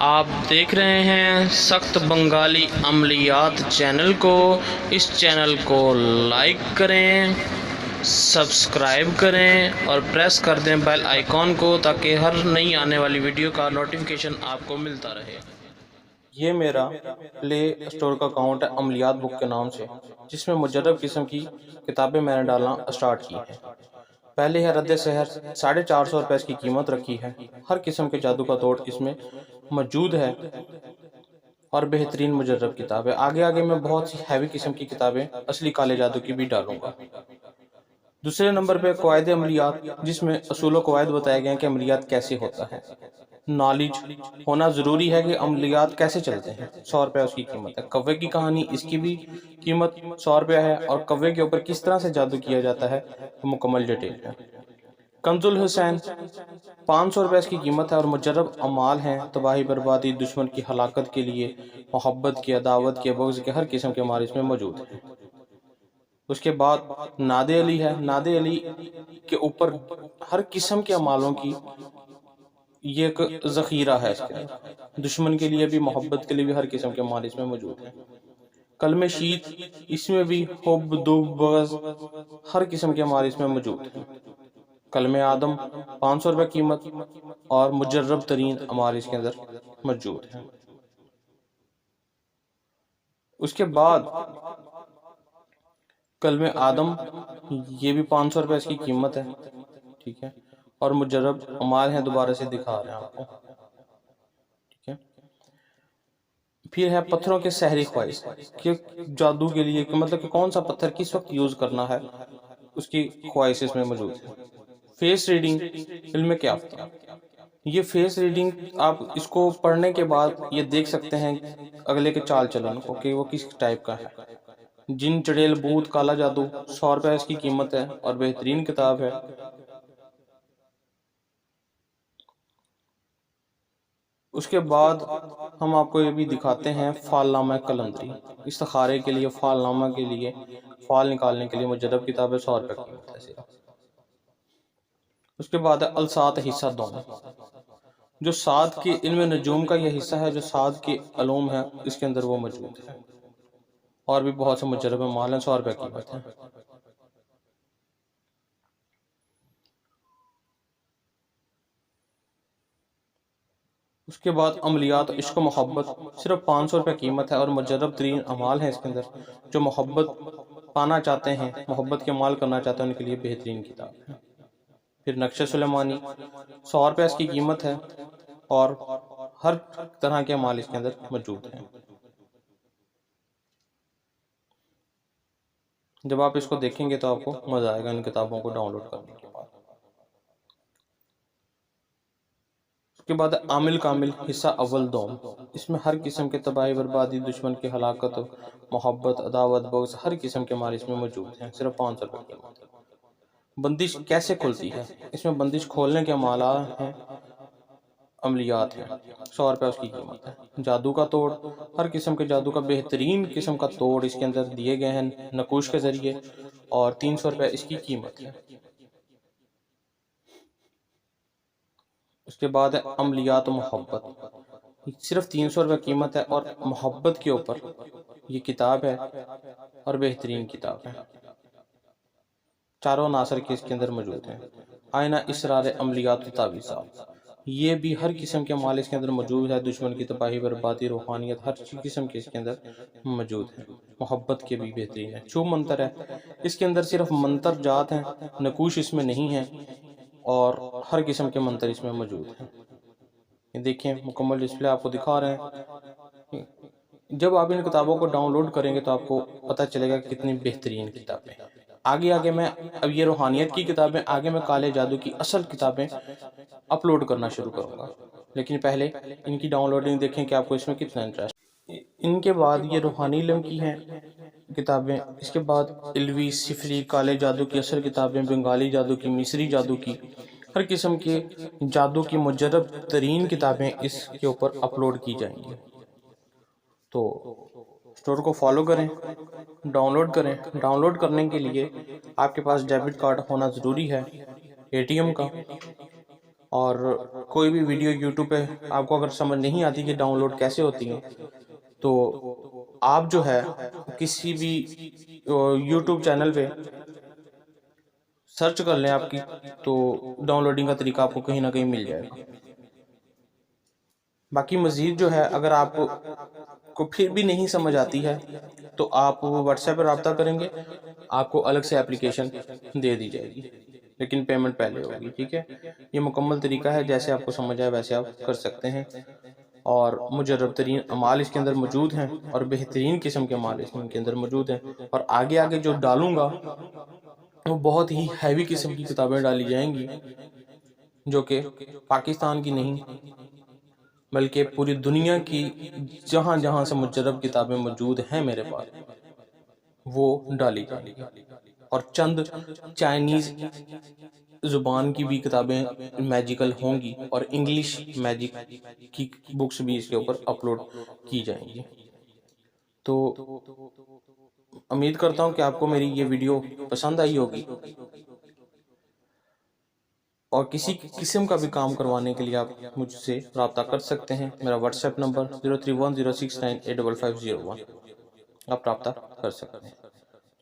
آپ دیکھ رہے ہیں سخت بنگالی عملیات چینل کو۔ اس چینل کو لائک کریں، سبسکرائب کریں اور پریس کر دیں بیل آئیکن کو تاکہ ہر نئی آنے والی ویڈیو کا نوٹیفیکیشن آپ کو ملتا رہے۔ یہ میرا پلے اسٹور کا اکاؤنٹ ہے عملیات بک کے نام سے، جس میں مجرب قسم کی کتابیں میں نے ڈالنا اسٹارٹ کی ہیں۔ پہلے ہے رد سحر، 450 روپے اس کی قیمت رکھی ہے۔ ہر قسم کے جادو کا توڑ اس میں موجود ہے اور بہترین مجرب کتاب ہے۔ آگے میں بہت سی ہیوی قسم کی کتابیں اصلی کالے جادو کی بھی ڈالوں گا۔ دوسرے نمبر پہ قواعد عملیات، جس میں اصول و قواعد بتائے گئے ہیں کہ عملیات کیسے ہوتا ہے۔ نالج ہونا ضروری ہے کہ عملیات کیسے چلتے ہیں۔ 100 روپے اس کی قیمت ہے۔ کوے کی کہانی، اس کی بھی قیمت 100 روپے ہے، اور کوے کے اوپر کس طرح سے جادو کیا جاتا ہے مکمل ڈیٹیل ہے۔ کنز الحسین 500 روپے اس کی قیمت ہے، اور مجرب اعمال ہیں تباہی بربادی، دشمن کی ہلاکت کے لیے، محبت کی، عداوت کے، بغض کے، ہر قسم کے اعمال اس میں موجود ہیں۔ اس کے بعد ناد علی ہے۔ ناد علی کے اوپر ہر قسم کے اعمالوں کی یہ ایک ذخیرہ ہے۔ اس کے دشمن کے لیے بھی، محبت کے لیے بھی، ہر قسم کے اعمال اس میں موجود ہیں۔ کلم شید، اس میں بھی حب، دب، بغض، ہر قسم کے اعمال اس میں موجود ہیں۔ کلم آدم 500 روپے قیمت، اور مجرب ترین اعمال اس کے اندر موجود ہیں۔ اس کے بعد کلم آدم، یہ بھی 500 روپے اس کی قیمت ہے، ٹھیک ہے، اور مجرب اعمال ہیں، دوبارہ سے دکھا رہے ہیں آپ کو، ٹھیک ہے۔ پھر ہے پتھروں کے سحری خواص، کہ جادو کے لیے مطلب کہ کون سا پتھر کس وقت یوز کرنا ہے، اس کی خواص اس میں موجود ہے۔ فیس ریڈنگ، علم کیافتہ، یہ فیس ریڈنگ آپ اس کو پڑھنے کے بعد یہ دیکھ سکتے ہیں اگلے کے چال چلن کو کہ وہ کس ٹائپ کا ہے۔ جن، چڑیل، بھوت، کالا جادو، 100 روپے اس کی قیمت ہے، اور بہترین کتاب ہے۔ اس کے بعد ہم آپ کو یہ بھی دکھاتے ہیں فال نامہ کلندری، استخارے کے لیے، فال نامہ کے لیے، فال نکالنے کے لیے مجرب کتاب ہے، 100 روپے قیمت ہے صرف۔ اس کے بعد ہے السات حصہ دوم، جو سات کے علم نجوم کا یہ حصہ ہے، جو سات کے علوم ہے اس کے اندر وہ موجود ہے، اور بھی بہت سے مجرب اعمال ہیں، 100 روپے قیمت ہے۔ اس کے بعد عملیات عشق و محبت، صرف 500 روپے قیمت ہے، اور مجرب ترین اعمال ہیں اس کے اندر۔ جو محبت پانا چاہتے ہیں، محبت کے عمال کرنا چاہتے ہیں، ان کے لیے بہترین کتاب ہے۔ پھر نقش سلیمانی، 100 روپے اس کی قیمت ہے، اور ہر طرح کے اعمال اس کے اندر موجود ہیں۔ جب آپ اس کو دیکھیں گے تو آپ کو مزہ آئے گا ان کتابوں کو ڈاؤن لوڈ کرنے کے بعد۔ اس کے بعد عامل کامل، حصہ اول دوم، اس میں ہر قسم کے تباہی بربادی، دشمن کی ہلاکت، محبت، عداوت، بغض، ہر قسم کے اعمال اس میں موجود ہیں، صرف 500 روپے قیمت ہے۔ بندش کیسے کھلتی ہے، اس میں بندش کھولنے کے اعمالات ہیں، عملیات ہیں، 100 روپے اس کی قیمت ہے۔ جادو کا توڑ، ہر قسم کے جادو کا بہترین قسم کا توڑ اس کے اندر دیے گئے ہیں نقوش کے ذریعے، اور 300 روپے اس کی قیمت ہے۔ اس کے بعد ہے عملیات و محبت، صرف 300 روپے قیمت ہے، اور محبت کے اوپر یہ کتاب ہے، اور بہترین کتاب ہے۔ چاروں عناصر کے اس کے اندر موجود ہیں۔ آئینہ اسرار عملیات و تعویذات، یہ بھی ہر قسم کے اعمال اس کے اندر موجود ہے، دشمن کی تباہی بربادی، روحانیت، ہر قسم کے اس کے اندر موجود ہیں۔ محبت کے بھی بہترین ہے۔ چھو منتر ہے، اس کے اندر صرف منتر جات ہیں، نقوش اس میں نہیں ہیں، اور ہر قسم کے منتر اس میں موجود ہیں۔ یہ دیکھیں مکمل ڈسپلے آپ کو دکھا رہے ہیں۔ جب آپ ان کتابوں کو ڈاؤن لوڈ کریں گے تو آپ کو پتہ چلے گا کہ کتنی بہترین کتابیں۔ آگے میں اب یہ روحانیت کی کتابیں، آگے میں کالے جادو کی اصل کتابیں اپلوڈ کرنا شروع کروں گا، لیکن پہلے ان کی ڈاؤن لوڈنگ دیکھیں کہ آپ کو اس میں کتنا انٹرسٹ۔ ان کے بعد یہ روحانی علم کی ہیں کتابیں، اس کے بعد علوی، سفری، کالے جادو کی اصل کتابیں، بنگالی جادو کی، مصری جادو کی، ہر قسم کے جادو کی مجرب ترین کتابیں اس کے اوپر اپلوڈ کی جائیں گی۔ تو اسٹور کو فالو کریں، ڈاؤن لوڈ کریں۔ ڈاؤن لوڈ کرنے کے لیے آپ کے پاس ڈیبٹ کارڈ ہونا ضروری ہے، اے ٹی ایم کا، اور کوئی بھی ویڈیو یوٹیوب پہ آپ کو اگر سمجھ نہیں آتی کہ ڈاؤن لوڈ کیسے ہوتی ہیں تو آپ جو ہے کسی بھی یوٹیوب چینل پہ سرچ کر لیں آپ کی، تو ڈاؤن لوڈنگ کا طریقہ آپ کو کہیں نہ کہیں مل جائے گا۔ باقی مزید جو ہے اگر آپ کو پھر بھی نہیں سمجھ آتی ہے تو آپ واٹس ایپ پہ رابطہ کریں گے، آپ کو الگ سے اپلیکیشن دے دی جائے گی، لیکن پیمنٹ پہلے ہوگی، ٹھیک ہے۔ یہ مکمل طریقہ ہے، جیسے آپ کو سمجھ آئے ویسے آپ کر سکتے ہیں، اور مجرب ترین اعمال اس کے اندر موجود ہیں، اور بہترین قسم کے اعمال اس کے اندر موجود ہیں، اور آگے آگے جو ڈالوں گا وہ بہت ہی ہیوی قسم کی کتابیں ڈالی جائیں گی، جو کہ پاکستان کی نہیں بلکہ پوری دنیا کی جہاں جہاں سے مجرب کتابیں موجود ہیں میرے پاس وہ ڈالی جائیں گی، اور چند چائنیز زبان کی بھی کتابیں میجیکل ہوں گی، اور انگلش میجک کی بکس بھی اس کے اوپر اپلوڈ کی جائیں گی۔ تو امید کرتا ہوں کہ آپ کو میری یہ ویڈیو پسند آئی ہوگی، اور کسی قسم کا بھی کام کروانے کے لیے آپ مجھ سے رابطہ کر سکتے ہیں۔ میرا واٹس ایپ نمبر 0310698501، آپ رابطہ کر سکتے ہیں۔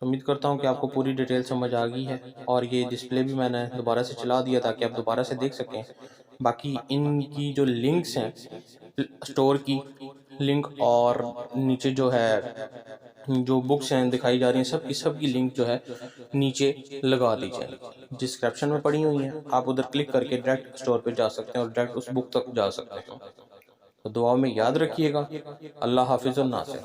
امید کرتا ہوں کہ آپ کو پوری ڈیٹیل سمجھ آ گئی ہے، اور یہ ڈسپلے بھی میں نے دوبارہ سے چلا دیا تاکہ آپ دوبارہ سے دیکھ سکیں۔ باقی ان کی جو لنکس ہیں، اسٹور کی لنک اور نیچے جو ہے جو بکس ہیں دکھائی جا رہی ہیں، سب کی لنک جو ہے نیچے لگا دی جائے گی، ڈسکرپشن میں پڑی ہوئی ہیں، آپ ادھر کلک کر کے ڈائریکٹ اسٹور پہ جا سکتے ہیں اور ڈائریکٹ اس بک تک جا سکتے ہیں۔ تو دعا میں یاد رکھیے گا۔ اللہ حافظ الناصر۔